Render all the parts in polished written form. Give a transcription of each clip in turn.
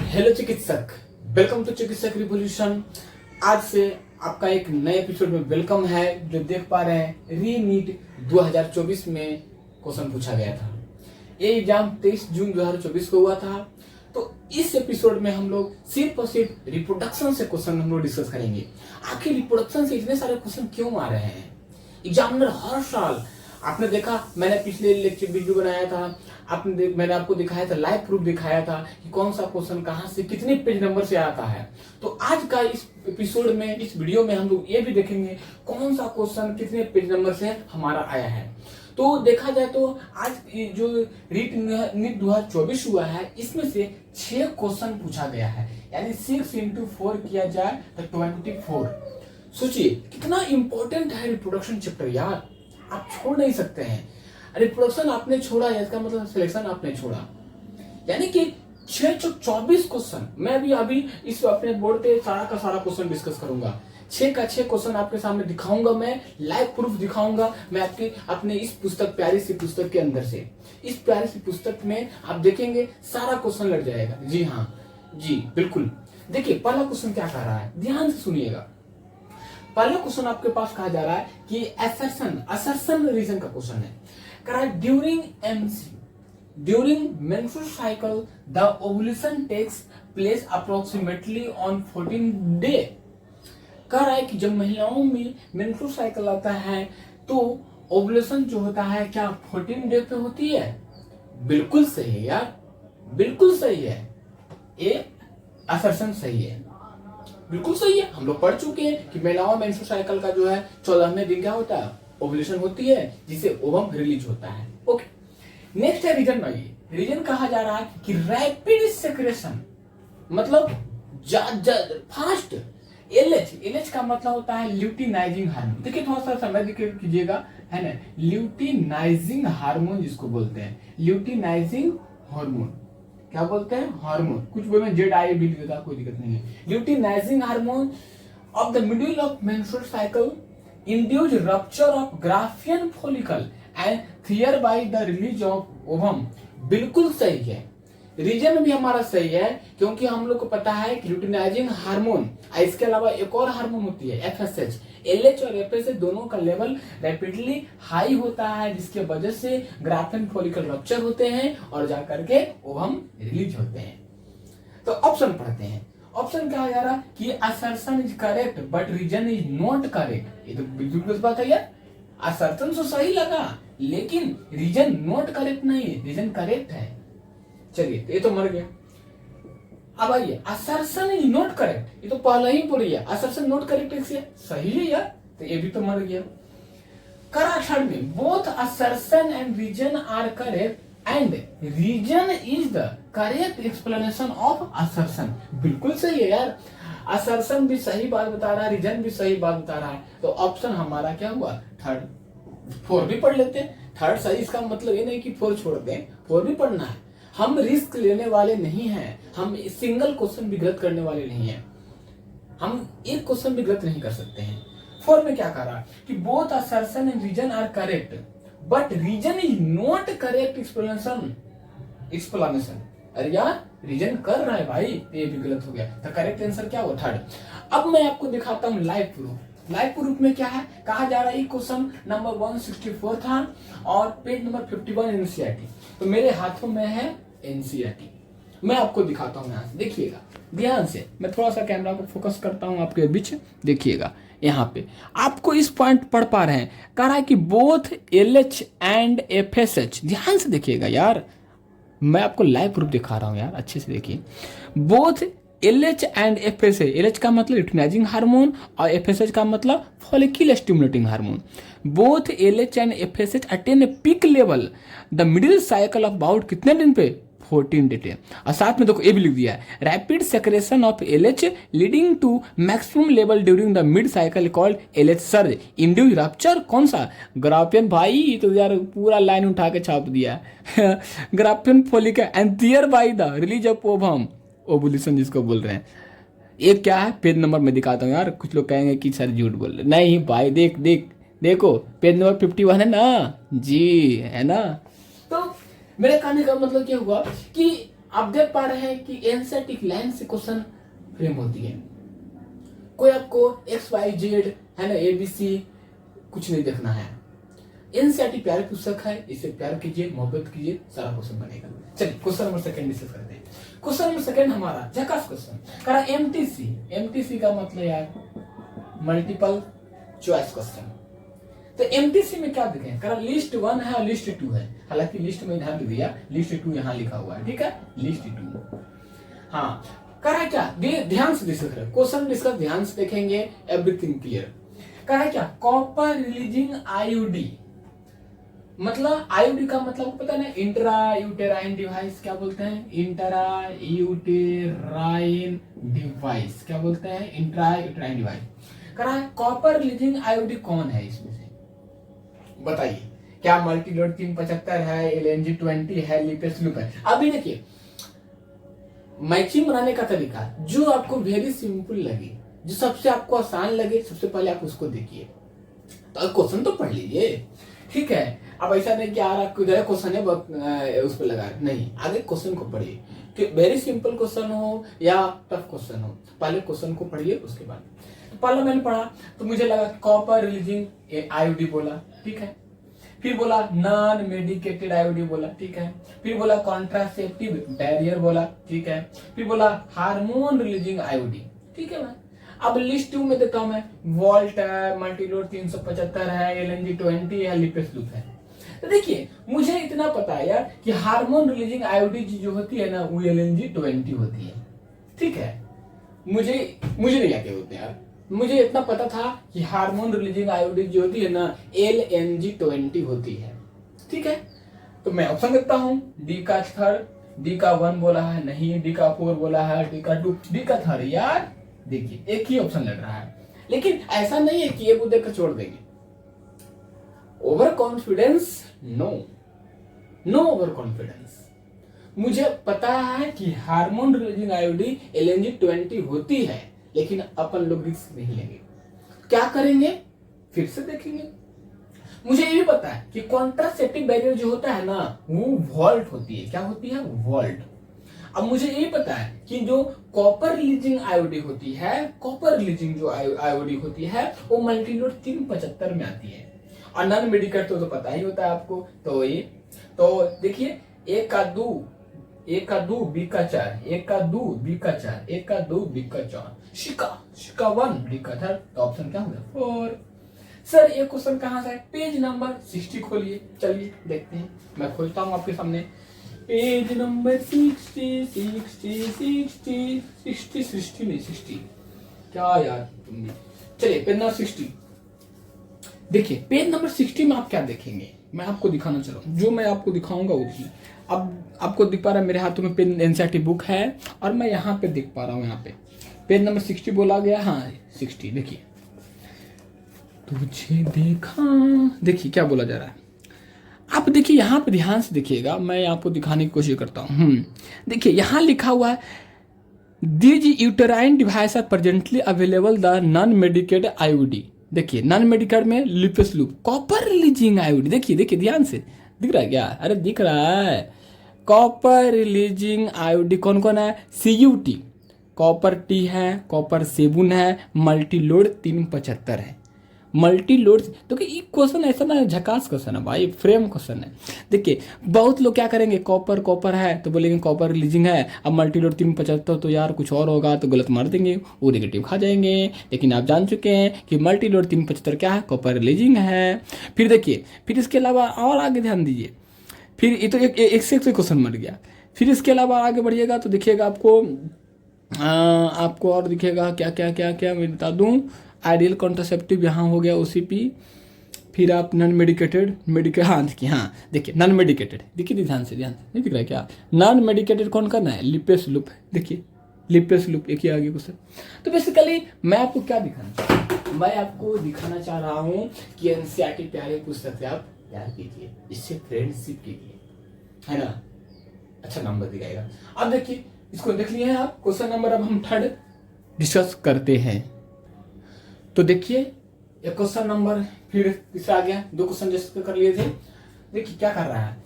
Hello चिकित्सक, welcome to चिकित्सक revolution. आज से आपका एक नए एपिसोड में वेलकम है। जो देख पा रहे हैं, री नीट 2024 में क्वेश्चन पूछा गया था। ये एग्जाम 23 जून 2024 को हुआ था। तो इस एपिसोड में हम लोग सिर्फ और सिर्फ रिप्रोडक्शन से क्वेश्चन हम लोग डिस्कस करेंगे। आखिर रिप्रोडक्शन से इतने सारे क्वेश्चन क्यों आ रहे हैं? एग्जामिनर हर साल, आपने देखा, मैंने पिछले लेक्चर वीडियो बनाया था, मैंने आपको दिखाया था, लाइव प्रूफ दिखाया था कि कौन सा क्वेश्चन कहां से कितने पेज नंबर से आता है। तो आज का इस एपिसोड में, इस वीडियो में हम लोग ये भी देखेंगे कौन सा क्वेश्चन कितने पेज नंबर से हमारा आया है। तो देखा जाए तो आज जो नीट 2024 हुआ है, इसमें से 6 क्वेश्चन पूछा गया है, यानी 6 into 4 किया जाए तो 24। सोचिए कितना इंपॉर्टेंट है रिप्रोडक्शन चैप्टर यार, आप छोड़ नहीं सकते हैं। रिप्रोडक्शन आपने छोड़ा, इसका मतलब सिलेक्शन आपने छोड़ा, यानी कि 624 क्वेश्चन। मैं भी अभी इस अपने बोर्ड पे सारा का सारा क्वेश्चन डिस्कस करूंगा। 6 का 6 क्वेश्चन आपके सामने दिखाऊंगा, मैं लाइव प्रूफ दिखाऊंगा। मैं आपके अपने इस पुस्तक, प्यारी सी पुस्तक के अंदर से, इस प्यारी सी पुस्तक में आप देखेंगे सारा क्वेश्चन लग जाएगा। जी हाँ, जी बिल्कुल। देखिए पहला क्वेश्चन क्या कह रहा है, ध्यान से सुनिएगा। पहला क्वेश्चन आपके पास कहा जा रहा है कि असर्शन रीजन का क्वेश्चन है। कह रहा है during menstrual cycle the ovulation takes place approximately on 14 day. कह रहा है कि जब महिलाओं में मेंस्ट्रुअल साइकिल आता है तो ओवुलेशन जो होता है क्या 14 डे पे होती है? बिल्कुल सही है यार, बिल्कुल सही है, ये असर्शन सही है, बिल्कुल सही है। हम लोग पढ़ चुके हैं कि महिलाओं में मेंस्ट्रुअल साइकिल का जो है 14वें दिन क्या होता है, ओवुलेशन होती है, जिसे ओवम रिलीज होता है। ओके, नेक्स्ट है रीजन। रीजन कहा जा रहा है कि रैपिड सेक्रेशन, मतलब फास्ट। एलएच का मतलब होता है ल्यूटिनाइजिंग हार्मोन। देखिए थोड़ा सा समय कीजिएगा, है ना, ल्यूटिनाइजिंग हार्मोन जिसको बोलते हैं, ल्यूटिनाइजिंग हार्मोन। क्या बोलते हैं? हार्मोन। कुछ में जेड आई भी लिखा, कोई दिक्कत नहीं है। Luteinizing hormone of the middle of menstrual cycle induce rupture of Graafian follicle and there by the release of ovum. बिल्कुल सही है, रीजन भी हमारा सही है, क्योंकि हम लोग को पता है कि ल्यूटिनाइजिंग हार्मोन, इसके अलावा एक और हार्मोन होती है एफएसएच। एलएच और एफएसएच दोनों का लेवल रैपिडली हाई होता है, जिसके वजह से ग्राफियन फॉलिकल रप्चर होते हैं और जाकर के ओवम रिलीज होते हैं। तो ऑप्शन पढ़ते हैं। ऑप्शन क्या जा रहा कि assertion is correct but reason is not correct. ये तो बिल्कुल गलत बात है यार। असर्शन तो सही लगा, लेकिन रीजन नॉट करेक्ट नहीं है, रीजन करेक्ट है। चलिए, ये तो मर गया। अब आइए, असर्शन इज नॉट करेक्ट, ये तो पहले ही बोली है, असर्शन नॉट करेक्ट सही है यार, तो ये भी तो मर गया। कराक्षर में both assertion and reason are correct and reason is the correct explanation of assertion. बिल्कुल सही है यार, असर्शन भी सही बात बता रहा है, रीजन भी सही बात बता रहा है। तो ऑप्शन हमारा क्या हुआ? थर्ड। 4 भी पढ़ लेते हैं, थर्ड सही। इसका मतलब ये नहीं कि 4 छोड़ दें, 4 भी पढ़ना है। हम रिस्क लेने वाले नहीं हैं, हम सिंगल क्वेश्चन भी गलत करने वाले नहीं हैं, हम एक क्वेश्चन भी गलत नहीं कर सकते हैं। 4 में क्या कह रहा है कि both assertion and reason are correct but reason is not correct explanation. अरे यार, रीजन कर रहा है भाई, ये भी गलत हो गया। तो करेक्ट आंसर क्या हुआ? थर्ड। अब मैं आपको दिखाता हूँ लाइव प्रूफ। लाइव प्रूफ में क्या है, कहा जा रहा है क्वेश्चन नंबर 164 था और पेज नंबर 51 एनसीईआरटी। तो मेरे हाथों में है एनसीईआरटी, मैं आपको दिखाता हूँ। यहाँ से देखिएगा ध्यान से, मैं थोड़ा सा कैमरा को फोकस करता हूँ आपके बीच, देखिएगा यहाँ पे आपको इस पॉइंट पढ़ पा रहे हैं। कह रहा है कि बोथ एलएच एंड एफएसएच, ध्यान से देखिएगा यार, मैं आपको लाइव प्रूफ दिखा रहा हूँ यार, अच्छे से देखिए। Both LH and FSH, LH का मतलब ल्यूटिनाइजिंग हार्मोन और एफएसएच का मतलब follicle stimulating hormone. Both LH and FSH attain a peak level the middle cycle of about कितने दिन पे? 14 डे। और साथ में देखो ये भी लिख दिया है, rapid secretion of LH leading to maximum level during the mid cycle called LH surge induce rupture. कौन सा? ग्राफियन। भाई तो यार पूरा लाइन उठा के छाप दिया Graafian follicle and there by the release of ovum, ovulation जिसको बोल रहे हैं। ये क्या है, पेज नंबर में दिखाता हूँ यार। कुछ लोग कहेंगे कि सर झूठ बोल रहे, नहीं भाई, देखो पेज नंबर 51 है ना जी, है ना। तो मेरे कहने का मतलब क्या हुआ कि आप देख पा रहे हैं कि एनसीईआरटी लाइन से क्वेश्चन फ्रेम होती है। कोई आपको एक्स वाई जेड है ना एबीसी कुछ नहीं देखना है। एनसीईआरटी प्यारे पुस्तक है, इसे प्यार कीजिए, मोहब्बत कीजिए, सारा क्वेश्चन बनेगा। चलिए क्वेश्चन नंबर सेकंड डिस्कस करते हैं। क्वेश्चन नंबर सेकंड हमारा झकास क्वेश्चन करा एमटीसी। एमटीसी का मतलब यार मल्टीपल चॉइस क्वेश्चन। तो एमटीसी में क्या देखें, करा लिस्ट 1 है और लिस्ट 2 है। हालांकि लिस्ट में ध्यान दिया, लिस्ट 2 यहाँ लिखा हुआ है, ठीक है, लिस्ट 2। हाँ, करा क्या, ध्यान से डिस्कस करें, क्वेश्चन डिस्कस ध्यान से देखेंगे, एवरीथिंग क्लियर। करा क्या, कॉपर रिलीजिंग आईयूडी। मतलब आईयूडी का मतलब पता है ना, इंट्रा यूटेराइन डिवाइस क्या बोलते हैं, इंट्रा यूटेराइन डिवाइस क्या बोलते हैं, इंट्रा यूटेराइन डिवाइस। करा कॉपर रिलीजिंग आईयूडी कौन है इसमें से बताइए। क्या मल्टीलोड 375 है, एलएनजी 20 है, लिपेस लूप है। अभी देखिए मैचिंग बनाने का तरीका जो आपको वेरी सिंपल लगे, जो सबसे आपको आसान लगे, सबसे पहले आप उसको देखिए। तो क्वेश्चन तो पढ़ लीजिए, ठीक है। अब ऐसा नहीं कि यार आपको इधर क्वेश्चन है उस पर लगा, नहीं, आगे क्वेश्चन को पढ़िए कि वेरी सिंपल क्वेश्चन हो या टफ क्वेश्चन हो, पहले क्वेश्चन को पढ़िए उसके बाद। तो पहले मैंने पढ़ा तो मुझे लगा कॉपर रिलीजिंग आईयूडी बोला, ठीक है। फिर बोला नॉन मेडिकेटेड आईयूडी बोला, ठीक है। फिर बोला कॉन्ट्रासेप्टिव बैरियर बोला, ठीक है। फिर बोला हार्मोन रिलीजिंग आईयूडी, ठीक है। अब लिस्ट 2 में देखता हूं मैं, वोल्ट है, मल्टीलोड 375 है, एलएनजी 20 है, लिपेस लूप है। तो देखिए मुझे इतना पता है यार कि हार्मोन रिलीजिंग आईयूडी जो होती है ना वो एलएनजी 20 होती है, ठीक है। मुझे नहीं आते होते यार, मुझे इतना पता था कि हार्मोन रिलीजिंग आईयूडी जो होती है ना एलएनजी 20 होती है, ठीक है। तो मैं ऑप्शन देता हूं, डी का थर्ड, डी का 1 बोला है नहीं, डी का 4 बोला है, डी का 2, डी का थर्ड। यार देखिए एक ही ऑप्शन लग रहा है, लेकिन ऐसा नहीं है कि एक को देखकर छोड़ देंगे। Over confidence no, no over confidence. मुझे पता है कि हार्मोन रिलीजिंग आईयूडी एलएनजी 20 होती है, लेकिन अपन लोग रिस्क नहीं लेंगे। क्या करेंगे फिर से देखेंगे। मुझे ये भी पता है कि कॉन्ट्रासेप्टिव बैरियर जो होता है ना वो वोल्ट होती है, क्या होती है, वोल्ट। अब मुझे ये पता है कि जो कॉपर रिलीजिंग आईयूडी होती है, कॉपर रिलीजिंग जो आईयूडी होती है वो मल्टीलोड 375 में आती है, और नॉन मेडिकेट तो पता ही होता है आपको। तो ये तो देखिए, एक का 2 बी का 4, एक का 2 बी का 4, एक का 2 बी का 4, शिका 1 डी का 3। तो ऑप्शन क्या होगा 4। सर ये क्वेश्चन कहाँ से है, पेज नंबर 60 खोलिए, चलिए देखते हैं। मैं खोलता हूँ आपके सामने पेज नंबर 60 क्या यार तुम भी। चलिए पेज नंबर 60 देखिए। पेज नंबर 60 में आप क्या देखेंगे, मैं आपको दिखाना चाह रहा हूँ, जो मैं आपको दिखाऊंगा वही। अब आपको दिख पा रहा है मेरे हाथों में पेन एनसीईआरटी बुक है और मैं यहाँ पे दिख पा रहा हूँ, यहाँ पे पेज नंबर 60 बोला गया, हाँ 60। देखिए तुझे देखा, देखिए क्या बोला जा रहा है। आप देखिए यहाँ पे ध्यान से देखिएगा, मैं आपको दिखाने की कोशिश करता हूँ। देखिए यहाँ लिखा हुआ है these uterine device are presently available the non medicated IUD. देखिए नॉन मेडिकेट में Lippes loop, copper releasing IUD. देखिए ध्यान से दिख रहा है क्या, अरे दिख रहा है। कॉपर रिलीजिंग आईयूडी कौन कौन है, सीयूटी, कॉपर टी है, कॉपर 7 है, मल्टीलोड 375 है, मल्टीलोड। तो ये क्वेश्चन ऐसा ना झकास क्वेश्चन है भाई, फ्रेम क्वेश्चन है। देखिए बहुत लोग क्या करेंगे, कॉपर है तो बोलेंगे कॉपर रिलीजिंग है, अब मल्टीलोड 375 तो यार कुछ और होगा, तो गलत मार देंगे, वो नेगेटिव खा जाएंगे। लेकिन आप जान चुके हैं कि मल्टीलोड 375 क्या है, कॉपर रिलीजिंग है। फिर देखिए, फिर इसके अलावा और आगे ध्यान दीजिए, फिर ये तो एक से क्वेश्चन मर गया। फिर इसके अलावा आगे बढ़िएगा तो देखिएगा आपको और दिखेगा क्या मैं बता दूं। आइडियल कॉन्ट्रासेप्टिव यहाँ हो गया ओसीपी। फिर आप नॉन मेडिकेटेड हाँ देखिए नॉन मेडिकेटेड, देखिए ध्यान से नहीं दिख रहा है क्या, नॉन मेडिकेटेड कौन करना है, लिपेस लूप। देखिए लिपेस लूप एक ही आगे क्वेश्चन। तो बेसिकली मैं आपको क्या दिखाना चाह रहा हूँ कि एनसीईआरटी प्यारे पुस्तक से आप प्यार कीजिए, इससे फ्रेंडशिप कीजिए, है ना, अच्छा नंबर दिखाएगा। अब देखिए इसको देख लिए हैं आप, क्वेश्चन नंबर अब हम 3 डिस्कस करते हैं। तो देखिए एक क्वेश्चन नंबर फिर तीसरा आ गया, 2 क्वेश्चन डिस्कस कर लिए थे। देखिए क्या कर रहा है,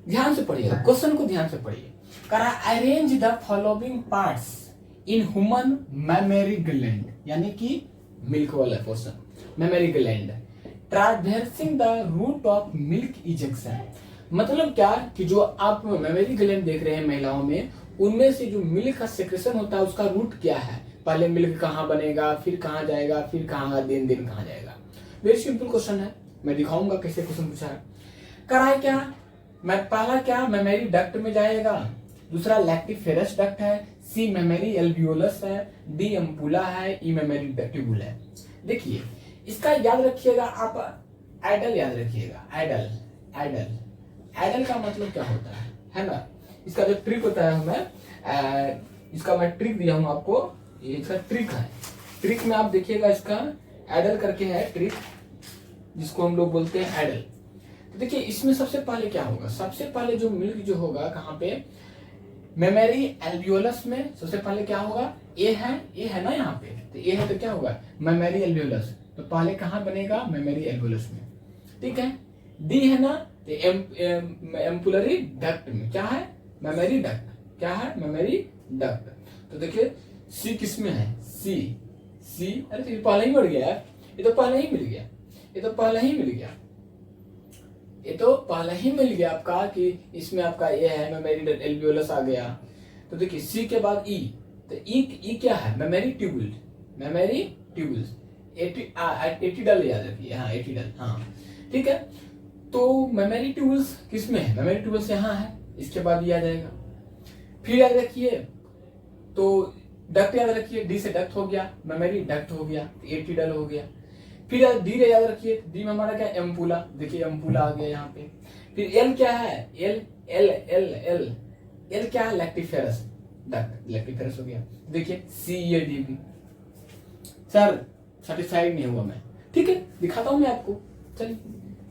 ध्यान से पढ़िएगा, क्वेश्चन को ध्यान से पढ़िए। कह रहा arrange the following parts in human mammary gland, यानी कि मिल्क वाला portion, mammary gland traversing the route of milk ejection. मतलब क्या कि जो आप मैमेरी ग्लैंड देख रहे हैं महिलाओं में, उनमें से जो मिल्क का सेक्रेशन होता है उसका रूट क्या है, पहले मिल्क कहाँ बनेगा, फिर कहाँ जाएगा, फिर कहाँ दिन दिन कहाँ जाएगा। वेरी सिंपल क्वेश्चन है, मैं दिखाऊंगा कैसे क्वेश्चन पूछा है। करा है क्या, मैं पहला क्या मैमेरी डक्ट में जाएगा, दूसरा लैक्टिफेरस डक्ट है, सी मैमेरी एल्वियोलस है, डी एम्पुला है, ई मैमेरी ट्यूबुल है। देखिए इसका याद रखिएगा आप, आइडल याद रखिएगा, आइडल आइडल आइडल का मतलब क्या होता है ना। इसका जो ट्रिक होता है, इसका मैं ट्रिक दिया हूं आपको, ये इसका ट्रिक है। ट्रिक में आप देखिएगा इसका आइडल करके है ट्रिक, जिसको हम लोग बोलते हैं आइडल। तो देखिए इसमें सबसे पहले क्या होगा, सबसे पहले जो मिल्क जो होगा कहाँ पे, मेमेरी एल्वियोलस में सबसे पहले क्या होगा, ए है ना यहाँ पे, तो ए है तो क्या होगा मेमेरी एल्वियोलस, तो पहले कहाँ बनेगा मेमेरी एल्वियोलस में, ठीक है। डी है ना, तो एम्पुलरी डक्ट में क्या है मेमेरी डक्ट, क्या है मेमेरी डक्ट। तो देखिए सी किस में है, सी अरे तो ये पहले ही बढ़ गया यार, ये तो पहले ही मिल गया, ये तो पहले ही मिल गया, ये तो पहले ही मिल गया आपका कि इसमें आपका ये है मेमेरी एल्वियोलस आ गया। तो देखिए सी के बाद ई, तो ई क्या है मेमेरी ट्यूबुल, मेमेरी ट्यूबुल्स, एटिडल याद रखिए, हाँ एटिडल, हाँ ठीक है। तो मेमेरी ट्यूबुल्स किस में है, मेमेरी ट्यूबुल्स यहाँ है, इसके बाद ये आ जाएगा। फिर याद रखिए तो डक्ट याद रखिए, डी से डक्ट हो गया, मेमेरी डक्ट हो गया, एटिडल हो गया। फिर डी याद रखिए, डी में हमारा क्या एम्पुला, देखिए एम्पुला आ गया यहाँ पे। फिर एल क्या है, एल क्या है लैक्टिफेरस डक्ट, लैक्टिफेरस हो गया। देखिए C A D B. Sir satisfied नहीं हुआ मैं, ठीक है दिखाता हूँ मैं आपको, चलिए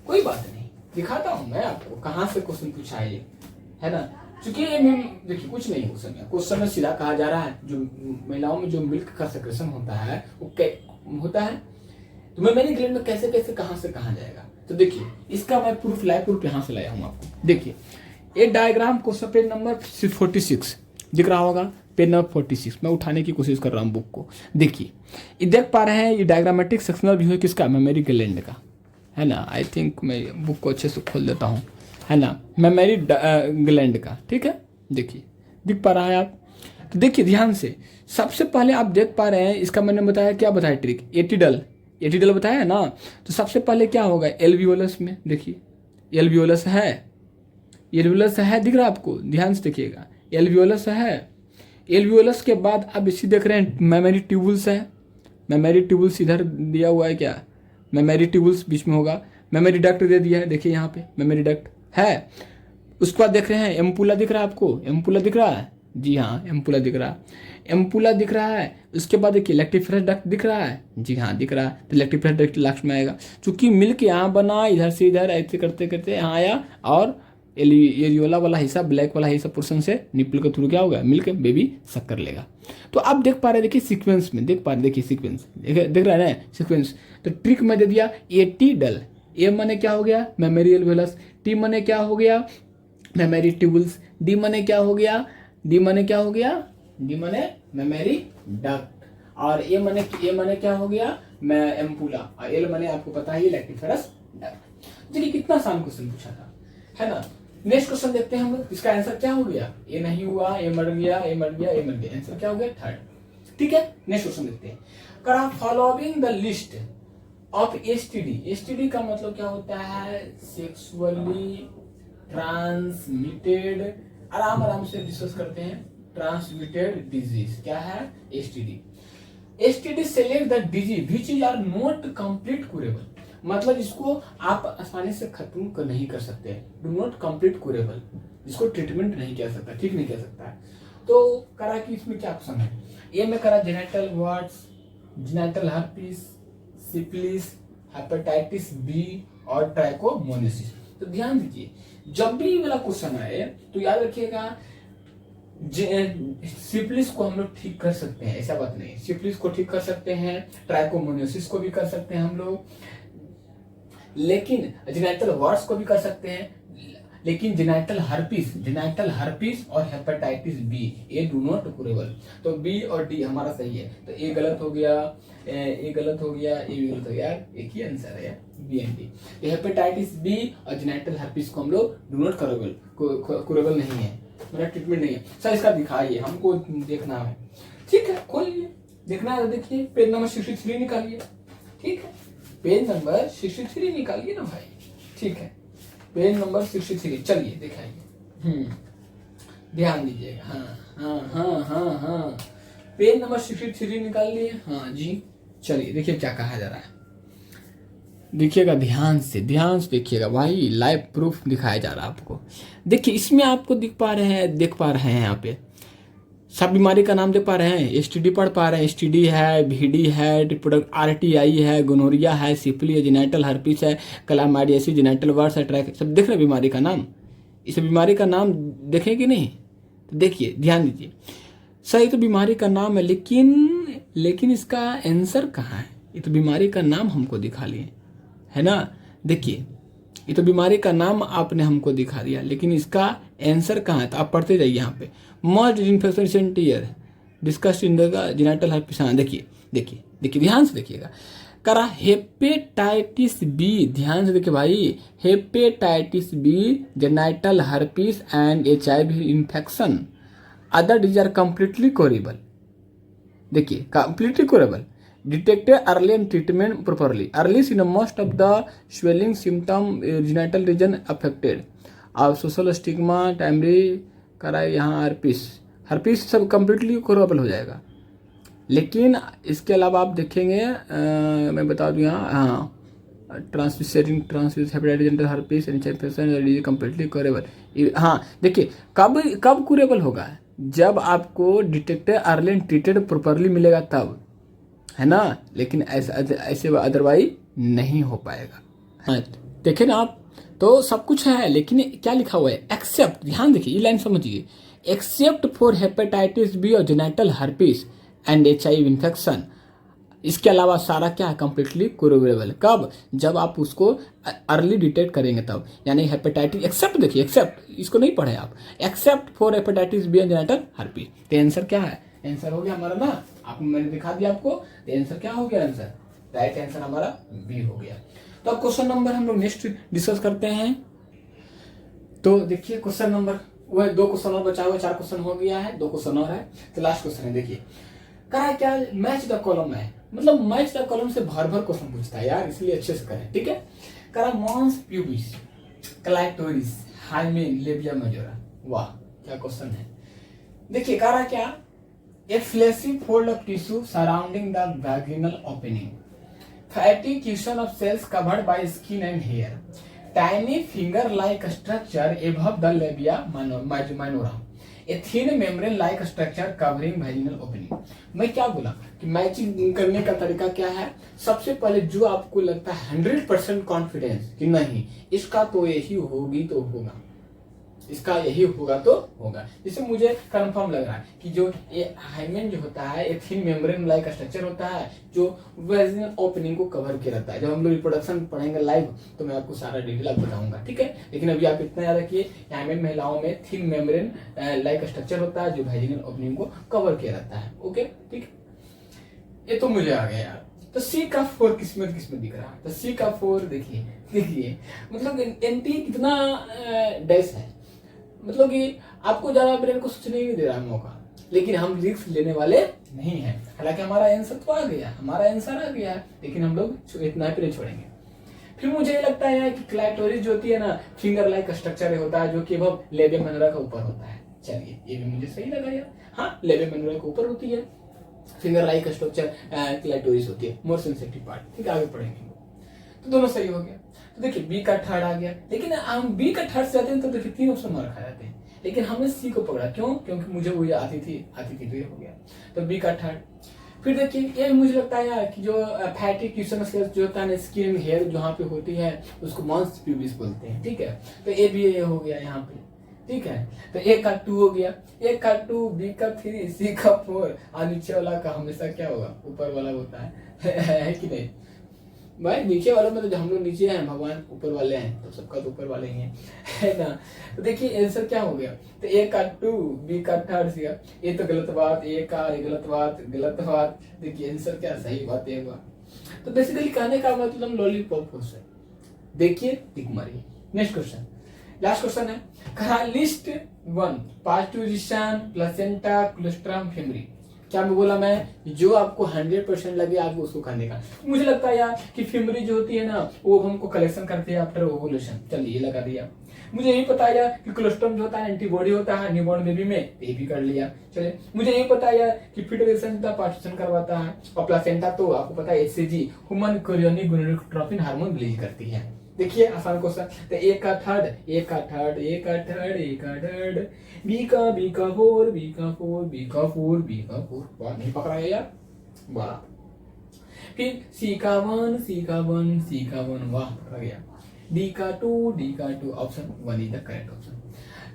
कोई बात नहीं, दिखाता हूँ मैं आपको कहाँ से क्वेश्चन पूछा है ना। चूंकि देखिए कुछ नहीं क्वेश्चन में सीधा कहा जा रहा है, जो महिलाओं में जो मिल्क का सेक्रेशन होता है वो होता है, तो मेरी ग्लैंड में कैसे कैसे कहां से कहां जाएगा। तो देखिए इसका मैं प्रूफ यहां से लाया हूं आपको। देखिए ये डायग्राम को पेज नंबर 46 दिख रहा होगा, पेज नंबर 46 मैं उठाने की कोशिश कर रहा हूं बुक को। देखिए ये देख पा रहे हैं, ये डायग्रामेटिक सेक्शनल व्यू है किसका, मेमोरी ग्लैंड का, है ना। आई थिंक मैं बुक को अच्छे से खोल देता हूँ, है ना, मेमोरी ग्लैंड का, ठीक है। देखिए दिख पा रहा है आप, तो देखिए ध्यान से, सबसे पहले आप देख पा रहे हैं, इसका मैंने बताया क्या बताया ट्रिक, एटिडल बताया ना। तो सबसे पहले क्या होगा एल्वियोलस में, देखिए एल्वियोलस है, दिख रहा है आपको, ध्यान से देखिएगा एल्वियोलस है। एल्वियोलस के बाद आप इसी देख रहे हैं मेमोरी ट्यूबुल्स है, मेमोरी ट्यूबुल्स इधर दिया हुआ है, क्या मेमोरी ट्यूबुल्स बीच में होगा, मेमोरी डक्ट दे दिया है, देखिए यहाँ पे मेमोरी डक्ट है। उसके बाद देख रहे हैं एम्पुला दिख रहा है आपको, एम्पुला दिख रहा है, जी हाँ एम्पुला दिख रहा है। उसके बाद देखिए लैक्टिफेरस डक्ट दिख रहा है, जी हाँ दिख रहा है, तो लैक्टिफेरस डक्ट लास्ट में आएगा। चूंकि मिल्क यहाँ बना, इधर से इधर ऐसे करते करते यहाँ आया, और एरियोला वाला हिस्सा, ब्लैक वाला हिस्सा पोर्शन से निपल के थ्रू क्या होगा, मिल्क बेबी सक कर लेगा। तो आप देख पा रहे हैं, देखिए सीक्वेंस में देख पा रहे, देखिए सीक्वेंस देख रहे हैं सीक्वेंस। तो ट्रिक में दे दिया एटिडल, ए माने क्या हो गया मेमोरी एल्वियोलस, टी माने क्या हो गया मेमोरी ट्यूबुल्स, डी माने क्या हो गया, डी माने मेमोरी डक्ट, और ए माने क्या हो गया एम्पुला, और एल माने आपको पता ही लैक्टिफेरस डक्ट। देखिए कितना आसान क्वेश्चन पूछा था, है ना। नेक्स्ट क्वेश्चन देखते हैं हम लोग, इसका आंसर क्या हो गया, ए नहीं हुआ, ए मर गया, आंसर क्या हो गया थर्ड, ठीक है। नेक्स्ट क्वेश्चन देखते हैं, करा following the list of STD का मतलब क्या होता है, सेक्सुअली ट्रांसमिटेड, आराम से डिस्कस करते हैं, ट्रांसमिटेड डिजीज क्या है STD select the disease which is or not complete curable, मतलब इसको आप आसानी से खत्म नहीं कर सकते, डू नॉट कंप्लीट क्यूरेबल, इसको ट्रीटमेंट नहीं किया सकता, ठीक नहीं किया सकता है। तो करा कि इसमें क्या ऑप्शन है, ए में करा genital warts, genital herpes, syphilis, hepatitis B और ट्राइकोमोनासिस। तो ध्यान दीजिए जब भी वाला क्वेश्चन आए तो याद रखिएगा सिफिलिस को हम लोग ठीक कर सकते हैं, ऐसा बात नहीं, सिफिलिस को ठीक कर सकते हैं, ट्राइकोमोनासिस को भी कर सकते हैं हम लोग, लेकिन जेनेटल वार्ड्स को भी कर सकते हैं, लेकिन जेनाइटल हर्पीस और हेपेटाइटिस बी ये डू नॉट कुरेबल। तो बी और डी हमारा सही है, तो ए गलत हो गया, ए गलत हो गया, ए भी गलत हो गया, एक ही आंसर है बी एंड डी। तो हेपेटाइटिस बी और जेनाइटल हर्पीस को हम लोग डू नॉट कुरेबल नहीं है, मेरा ट्रीटमेंट नहीं है। सर इसका दिखाइए, हमको देखना है। ठीक है, खोलिए, देखना है तो देखिए, पेज नंबर 63 निकालिए। ठीक है, पेज नंबर 63 निकालिए ना भाई। ठीक है, पेज नंबर 63 चलिए दिखाइए। ध्यान दीजिएगा। हाँ, पेज नंबर 63 निकाल लिए। हाँ जी, चलिए देखिए क्या कहा जा रहा है, देखिएगा ध्यान से देखिएगा भाई, लाइव प्रूफ दिखाया जा रहा है आपको। देखिए इसमें आपको देख पा रहे हैं यहाँ पे सब बीमारी का नाम देख पा रहे हैं, एसटीडी पढ़ पा रहे हैं, एसटीडी है, भीडी है, रिप्रोडक्ट आरटीआई है, गोनोरिया है, सिफिलिस है, जेनाइटल हर्पिस है, क्लामाइडियासिस, जेनाइटल वर्स है, ट्रैक, सब देख रहे बीमारी का नाम। इस बीमारी का नाम देखें कि नहीं, तो देखिए ध्यान दीजिए। सही तो बीमारी का नाम है, लेकिन इसका आंसर कहाँ है? ये तो बीमारी का नाम हमको दिखा लिए है ना। देखिए ये तो बीमारी का नाम आपने हमको दिखा दिया, लेकिन इसका आंसर कहाँ है? तो आप पढ़ते जाइए यहाँ पे, must infection tear discuss in the genital herpes. हाँ देखिए ध्यान से देखिएगा, करा हेपेटाइटिस बी, ध्यान से देखिए भाई, hepatitis B, genital herpes and HIV infection, other disease are completely curable. देखिए completely curable, detected early and treatment properly. Early in most of the swelling symptom genital region affected. अब social stigma टाइमरी कराए यहाँ herpes सब completely curable हो जाएगा। लेकिन इसके अलावा आप देखेंगे मैं बता दूँ यहाँ, हाँ ट्रांसमिस hepatitis herpes infection completely curable. हाँ देखिए कब क्योरेबल होगा? जब आपको detected early and treated properly मिलेगा तब, है ना। लेकिन ऐसे अदरवाइज नहीं हो पाएगा। हाँ देखें ना आप, तो सब कुछ है, लेकिन क्या लिखा हुआ है? एक्सेप्ट, ध्यान देखिए ये लाइन समझिए, एक्सेप्ट फॉर हेपेटाइटिस बी और genital herpes and HIV infection. इसके अलावा सारा क्या है? Completely curable. कब? जब आप उसको अर्ली डिटेक्ट करेंगे तब, यानी हेपेटाइटिस एक्सेप्ट, देखिए एक्सेप्ट, इसको नहीं पढ़े आप, except for hepatitis B and genital herpes. तो आंसर क्या है? आंसर हो गया हमारा ना, आपको मैंने दिखा दिया आपको, तो आंसर क्या हो गया? आंसर राइट आंसर हमारा बी हो गया। तो अब क्वेश्चन नंबर हम लोग नेक्स्ट डिस्कस करते हैं। तो देखिए क्वेश्चन नंबर, वह 2 क्वेश्चन और बचा हुआ, 4 क्वेश्चन हो गया है, 2 क्वेश्चन और है, तो लास्ट क्वेश्चन है। देखिए कहा क्या, मैच द कॉलम है, मतलब मैच द कॉलम से भर क्वेश्चन पूछता है यार, इसलिए अच्छे से करें। ठीक है, करा mons pubis, clitoris, hymen, labia majora. वाह क्या क्वेश्चन है। देखिए करा क्या, a fleshy fold of tissue surrounding the vaginal opening, fatty cushion of cells covered by skin and hair, tiny finger-like structure above the labia minora, a thin membrane-like structure covering vaginal opening। मैं क्या बोला कि matching करने का तरीका क्या है? सबसे पहले जो आपको लगता है 100% कॉन्फिडेंस कि नहीं इसका तो यही होगी तो होगा, इसका यही होगा तो होगा, जिससे मुझे कंफर्म लग रहा है कि जो ये हाइमेन जो होता है, एक थिन मेम्ब्रेन लाइक स्ट्रक्चर होता है जो वेजिनल ओपनिंग को कवर किया रहता है। जब हम लोग रिप्रोडक्शन पढ़ेंगे लाइव तो मैं आपको सारा डिटेल बताऊंगा। ठीक है, लेकिन अभी आप इतना याद रखिए, हाइमेन महिलाओं में थिन मेम्ब्रेन लाइक स्ट्रक्चर होता है जो वेजिनल ओपनिंग को कवर किया रहता है। ओके ठीक, ये तो मुझे आ गया यार। तो सी का 4 किस्मत दिख रहा है, तो सी का 4 देखिए मतलब एंटी कितना डैश है, मतलब कि आपको ज्यादा ब्रेन को सोचने नहीं दे रहा है मौका, लेकिन हम रिस्क लेने वाले नहीं हैं। हालांकि हमारा आंसर तो आ गया है, लेकिन हम लोग इतना पे नहीं छोड़ेंगे। फिर मुझे ये लगता है कि क्लाइटोरिस जो होती है ना, फिंगर लाइक स्ट्रक्चर होता है जो कि वो लेबिया मेनोरा का ऊपर होता है। चलिए ये भी मुझे सही लगा यार, हाँ लेबिया मेनोरा के ऊपर होती है, फिंगर लाइक स्ट्रक्चर क्लाइटोरिस होती है, मोर सेंसिटिव पार्ट। ठीक है, आगे पढ़ेंगे, तो दोनों सही हो गया। तो देखिए बी का थर्ड आ गया, लेकिन हम बी का थर्ड से आते हैं तो देखिए 3 ऑप्शन मार खा जाते हैं, लेकिन हमने सी को पकड़ा, क्यों? क्योंकि मुझे वो आती थी तो ये हो गया, तो बी का थर्ड। फिर देखिए ये मुझे लगता है यार कि जो फैटी क्यूसन जो होता है ना, स्किन हेयर जहाँ पे होती है उसको मॉन्स प्यूबिस बोलते हैं। ठीक है, तो ए भी ये हो गया यहाँ पे। ठीक है, तो ए का 2 हो गया, ए का 2, बी का 3, सी का 4, और नीचे वाला का हमेशा क्या होगा? ऊपर वाला होता है कि नहीं? भाई नीचे वालों में तो जो हम लोग नीचे हैं, भगवान ऊपर वाले हैं, तो सबका तो ऊपर वाले ही हैं, है ना। तो देखिए आंसर क्या हो गया, तो ए का 2, बी का 3 से ये तो गलत बात, ए का गलत बात, गलत बात। देखिए आंसर क्या सही बात है हुआ। तो बेसिकली कहने का मतलब लॉलीपॉप खुश है। देखिए टिक मारिए। नेक्स्ट क्वेश्चन, लास्ट क्वेश्चन है, कहा लिस्ट 1 पास्ट पोजीशन प्लेसेंटा क्लोस्ट्रम फेमरी। क्या मैं बोला मैं, जो आपको 100% लगे आपको उसको करने का। मुझे लगता है यार कि फेमरी जो होती है ना वो हमको कलेक्शन करती है आफ्टर ओवुलेशन। चलिए ये लगा दिया। मुझे यही पता है यार कि क्लोस्ट्रम जो होता है एंटीबॉडी होता है न्यूबॉर्न बेबी में, ये भी कर लिया। चलिए मुझे यही पता है यार कि फीटल पार्टीशन करवाता है, और प्लेसेंटा तो आपको पता है HCG human chorionic gonadotropin hormone release करती है। देखिए आसान क्वेश्चन, तो ए का थर्ड, ए का थर्ड, ए का थर्ड, ए का थर्ड, बी का 4, बी का 4, बी का 4, बी का 4। वाह नहीं पकड़ा है यार, वाह। फिर सी का 1, सी का 1, सी का 1, वाह पकड़ा गया। डी का 2, डी का 2, option 1 is the correct option.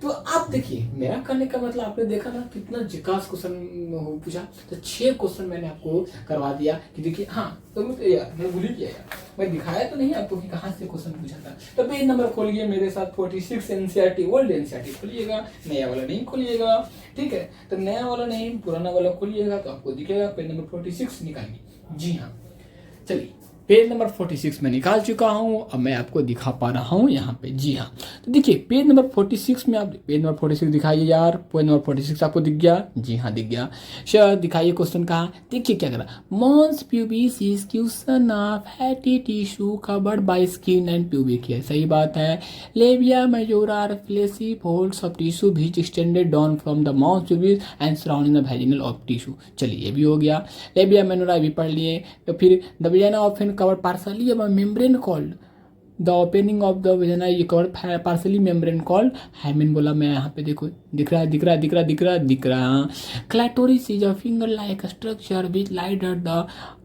तो आप देखिए मेरा करने का मतलब आपने देखा ना कितना जिज्ञास क्वेश्चन पूछा। तो 6 क्वेश्चन मैंने आपको करवा दिया कि देखिए। हाँ तो मैं भूल ही किया यार, मैं दिखाया तो नहीं आपको कि कहाँ से क्वेश्चन पूछा था। तो पेज नंबर खोलिए मेरे साथ 46 एनसीईआरटी ओल्ड एनसीईआरटी खोलिएगा, नया वाला नहीं खोलिएगा, ठीक है। तो नया वाला नहीं पुराना वाला खोलिएगा तो आपको दिखेगा पेज नंबर 46 निकालिए। जी हाँ चलिए पेज नंबर 46 में निकाल चुका हूं, अब मैं आपको दिखा पा रहा हूं यहाँ पे। जी हाँ तो देखिए पेज नंबर 46 में आप पेज नंबर 46 दिखाइए यार। पेज नंबर 46 आपको दिख गया? जी हाँ दिख गया। सर दिखाइए क्वेश्चन कहाँ। देखिए क्या करा, mons pubis is question of fatty tissue covered by skin and pubic hair. सही बात है। Labia majora are fleshy folds of tissue which extended down from the mons pubis and surrounding the vaginal of tissue. चलिए ये भी हो गया। लेबिया minora भी पढ़ लिए। तो फिर the vagina often covered partially by membrane called the opening of the vagina ये covered partially membrane called hymen। बोला मैं यहाँ पे देखो दिख रहा। Clitoris is a finger-like structure which lies at the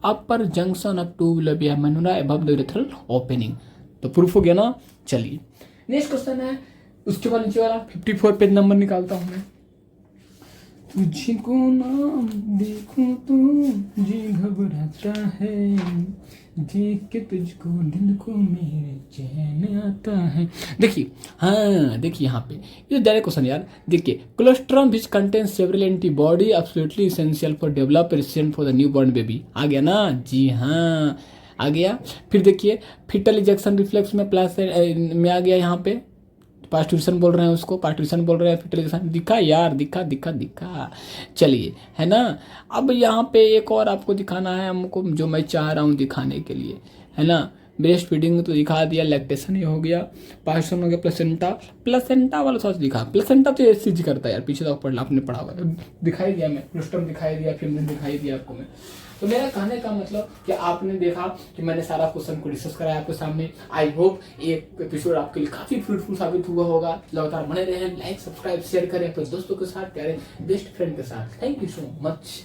upper junction of two labia minora above the urethral opening। तो proof हो गया ना। चलिए नेक्स्ट क्वेश्चन है, उसके बाद नीचे वाला 54 पेज नंबर निकालता हूँ मैं। तुझको नाम देखूं तो जी घबराता है, देख के तुझको दिल को मेरे चैन आता है। देखिए हाँ देखिए यहाँ पे ये डायरेक्ट क्वेश्चन यार। देखिए colostrum which contains several antibody absolutely essential for develop resistant for the new born baby. आ गया ना। जी हाँ आ गया। फिर देखिए फिटल इजेक्शन रिफ्लेक्स में प्लस में आ गया यहाँ पे। पार्टीशन बोल रहे हैं उसको, पार्टीशन बोल रहे हैं फिटल दिखा यार, दिखा। चलिए है ना। अब यहाँ पे एक और आपको दिखाना है हमको जो मैं चाह रहा हूँ दिखाने के लिए, है ना। ब्रेस्ट फीडिंग तो दिखा दिया, लैक्टेशन ये हो गया, पार्टीशन हो गया, प्लेसेंटा वाला सॉस दिखा। प्लेसेंटा तो एचसीजी करता है यार, पीछे तक पढ़ना आपने पढ़ा हुआ दिखाई दिया, मैं क्लोस्ट्रम दिखाई दिया, फेमरिन दिखाई दिया आपको मैं। तो मेरा कहने का मतलब कि आपने देखा कि मैंने सारा क्वेश्चन को डिस्कस कराया आपके सामने। आई होप ये एपिसोड आपके लिए काफी फ्रूटफुल साबित हुआ होगा। लगातार बने रहे, लाइक सब्सक्राइब शेयर करें अपने दोस्तों के साथ, प्यारे बेस्ट फ्रेंड के साथ। Thank you so much.